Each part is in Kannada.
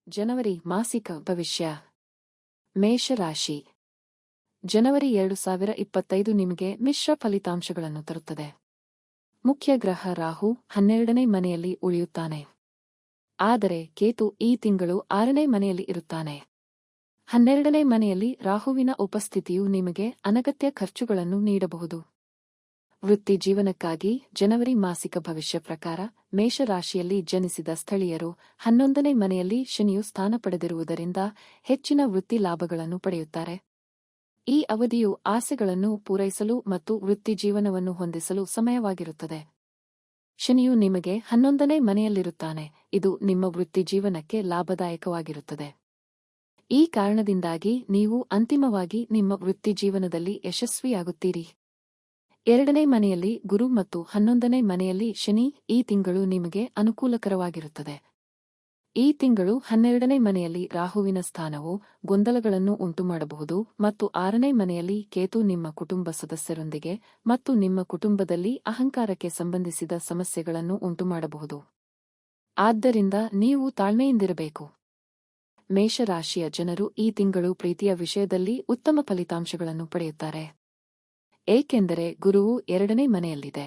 ಜನವರಿ ಮಾಸಿಕ ಭವಿಷ್ಯ. ಮೇಷರಾಶಿ. ಜನವರಿ 2025 ನಿಮಗೆ ಮಿಶ್ರ ಫಲಿತಾಂಶಗಳನ್ನು ತರುತ್ತದೆ. ಮುಖ್ಯ ಗ್ರಹ ರಾಹು 12ನೇ ಮನೆಯಲ್ಲಿ ಉಳಿಯುತ್ತಾನೆ. ಆದರೆ ಕೇತು ಈ ತಿಂಗಳು 6ನೇ ಮನೆಯಲ್ಲಿ ಇರುತ್ತಾನೆ. 12ನೇ ಮನೆಯಲ್ಲಿ ರಾಹುವಿನ ಉಪಸ್ಥಿತಿಯು ನಿಮಗೆ ಅನಗತ್ಯ ಖರ್ಚುಗಳನ್ನು ನೀಡಬಹುದು. ವೃತ್ತಿ ಜೀವನಕ್ಕಾಗಿ ಜನವರಿ ಮಾಸಿಕ ಭವಿಷ್ಯ ಪ್ರಕಾರ ಮೇಷರಾಶಿಯಲ್ಲಿ ಜನಿಸಿದ ಸ್ಥಳೀಯರು 11ನೇ ಮನೆಯಲ್ಲಿ ಶನಿಯು ಸ್ಥಾನ ಪಡೆದಿರುವುದರಿಂದ ಹೆಚ್ಚಿನ ವೃತ್ತಿ ಲಾಭಗಳನ್ನು ಪಡೆಯುತ್ತಾರೆ. ಈ ಅವಧಿಯು ಆಸೆಗಳನ್ನು ಪೂರೈಸಲು ಮತ್ತು ವೃತ್ತಿ ಜೀವನವನ್ನು ಹೊಂದಿಸಲು ಸಮಯವಾಗಿರುತ್ತದೆ. ಶನಿಯು ನಿಮಗೆ 11ನೇ ಮನೆಯಲ್ಲಿರುತ್ತಾನೆ, ಇದು ನಿಮ್ಮ ವೃತ್ತಿ ಜೀವನಕ್ಕೆ ಲಾಭದಾಯಕವಾಗಿರುತ್ತದೆ. ಈ ಕಾರಣದಿಂದಾಗಿ ನೀವು ಅಂತಿಮವಾಗಿ ನಿಮ್ಮ ವೃತ್ತಿ ಜೀವನದಲ್ಲಿ ಯಶಸ್ವಿಯಾಗುತ್ತೀರಿ. 2ನೇ ಮನೆಯಲ್ಲಿ ಗುರು ಮತ್ತು 11ನೇ ಮನೆಯಲ್ಲಿ ಶನಿ ಈ ತಿಂಗಳು ನಿಮಗೆ ಅನುಕೂಲಕರವಾಗಿರುತ್ತದೆ. ಈ ತಿಂಗಳು 12ನೇ ಮನೆಯಲ್ಲಿ ರಾಹುವಿನ ಸ್ಥಾನವು ಗೊಂದಲಗಳನ್ನು ಉಂಟುಮಾಡಬಹುದು ಮತ್ತು 6ನೇ ಮನೆಯಲ್ಲಿ ಕೇತು ನಿಮ್ಮ ಕುಟುಂಬ ಸದಸ್ಯರೊಂದಿಗೆ ಮತ್ತು ನಿಮ್ಮ ಕುಟುಂಬದಲ್ಲಿ ಅಹಂಕಾರಕ್ಕೆ ಸಂಬಂಧಿಸಿದ ಸಮಸ್ಯೆಗಳನ್ನು ಉಂಟುಮಾಡಬಹುದು. ಆದ್ದರಿಂದ ನೀವು ತಾಳ್ಮೆಯಿಂದಿರಬೇಕು. ಮೇಷರಾಶಿಯ ಜನರು ಈ ತಿಂಗಳು ಪ್ರೀತಿಯ ವಿಷಯದಲ್ಲಿ ಉತ್ತಮ ಫಲಿತಾಂಶಗಳನ್ನು ಪಡೆಯುತ್ತಾರೆ. ಏಕೆಂದರೆ ಗುರುವು 2ನೇ ಮನೆಯಲ್ಲಿದೆ.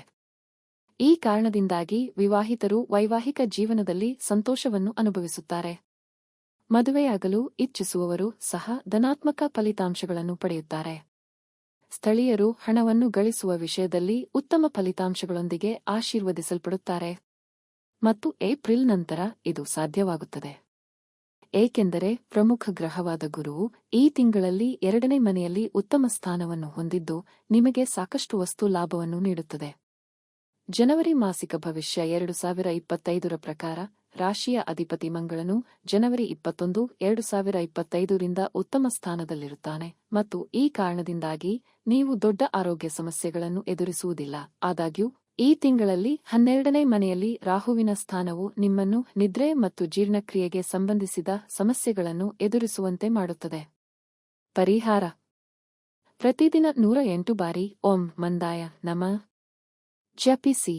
ಈ ಕಾರಣದಿಂದಾಗಿ ವಿವಾಹಿತರು ವೈವಾಹಿಕ ಜೀವನದಲ್ಲಿ ಸಂತೋಷವನ್ನು ಅನುಭವಿಸುತ್ತಾರೆ. ಮದುವೆಯಾಗಲು ಇಚ್ಛಿಸುವವರು ಸಹ ಧನಾತ್ಮಕ ಫಲಿತಾಂಶಗಳನ್ನು ಪಡೆಯುತ್ತಾರೆ. ಸ್ಥಳೀಯರು ಹಣವನ್ನು ಗಳಿಸುವ ವಿಷಯದಲ್ಲಿ ಉತ್ತಮ ಫಲಿತಾಂಶಗಳೊಂದಿಗೆ ಆಶೀರ್ವದಿಸಲ್ಪಡುತ್ತಾರೆ. ಮತ್ತು ಏಪ್ರಿಲ್ ನಂತರ ಇದು ಸಾಧ್ಯವಾಗುತ್ತದೆ. ಏಕೆಂದರೆ ಪ್ರಮುಖ ಗ್ರಹವಾದ ಗುರುವು ಈ ತಿಂಗಳಲ್ಲಿ 2ನೇ ಮನೆಯಲ್ಲಿ ಉತ್ತಮ ಸ್ಥಾನವನ್ನು ಹೊಂದಿದ್ದು ನಿಮಗೆ ಸಾಕಷ್ಟು ವಸ್ತು ಲಾಭವನ್ನು ನೀಡುತ್ತದೆ. ಜನವರಿ ಮಾಸಿಕ ಭವಿಷ್ಯ 2025 ಪ್ರಕಾರ ರಾಶಿಯ ಅಧಿಪತಿ ಮಂಗಳನು ಜನವರಿ 21, 2025 ರಿಂದ ಉತ್ತಮ ಸ್ಥಾನದಲ್ಲಿರುತ್ತಾನೆ ಮತ್ತು ಈ ಕಾರಣದಿಂದಾಗಿ ನೀವು ದೊಡ್ಡ ಆರೋಗ್ಯ ಸಮಸ್ಯೆಗಳನ್ನು ಎದುರಿಸುವುದಿಲ್ಲ. ಆದಾಗ್ಯೂ ಈ ತಿಂಗಳಲ್ಲಿ 12ನೇ ಮನೆಯಲ್ಲಿ ರಾಹುವಿನ ಸ್ಥಾನವು ನಿಮ್ಮನ್ನು ನಿದ್ರೆ ಮತ್ತು ಜೀರ್ಣಕ್ರಿಯೆಗೆ ಸಂಬಂಧಿಸಿದ ಸಮಸ್ಯೆಗಳನ್ನು ಎದುರಿಸುವಂತೆ ಮಾಡುತ್ತದೆ. ಪರಿಹಾರ: ಪ್ರತಿದಿನ 108 ಬಾರಿ ಓಂ ಮಂದಾಯ ನಮಃ ಜಪಿಸಿ.